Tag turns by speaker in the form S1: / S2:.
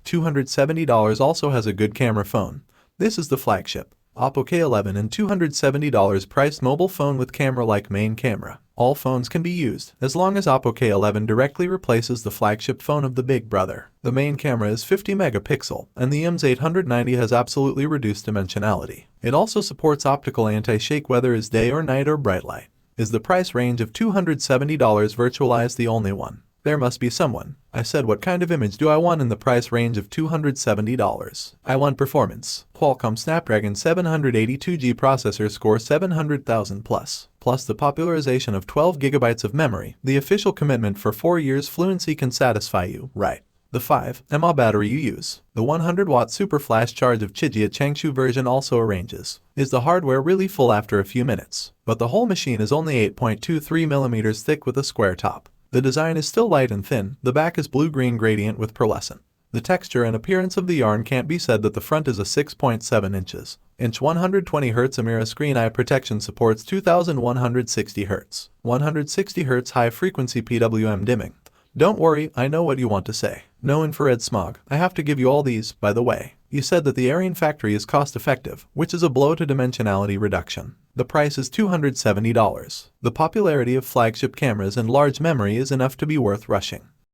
S1: $270 also has a good camera phone. This is the Flagship OPPO K11 and $270 priced mobile phone with camera-like main camera. All phones can be used, as long as OPPO K11 directly replaces the flagship phone of the big brother. The main camera is 50 megapixel, and the IMS 890 has absolutely reduced dimensionality. It also supports optical anti-shake whether it's day or night or bright light. Is the price range of $270 virtualized the only one? There must be someone. I said what kind of image do I want in the price range of $270? I want performance. Qualcomm Snapdragon 782G processor score 700,000 plus the popularization of 12 GB of memory. The official commitment for 4 years fluency can satisfy you, right? The 5 mAh battery you use. The 100-watt super flash charge of Qijia Changshu version also arranges. Is the hardware really full after a few minutes? But the whole machine is only 8.23mm thick with a square top. The design is still light and thin. The back is blue-green gradient with pearlescent. The texture and appearance of the yarn can't be said that the front is a 6.7 inches. 120Hz Amira screen eye protection supports 2160Hz. 160Hz high-frequency PWM dimming. Don't worry, I know what you want to say. No infrared smog. I have to give you all these, by the way. You said that the Ariane factory is cost-effective, which is a blow to dimensionality reduction. The price is $270. The popularity of flagship cameras and large memory is enough to be worth rushing.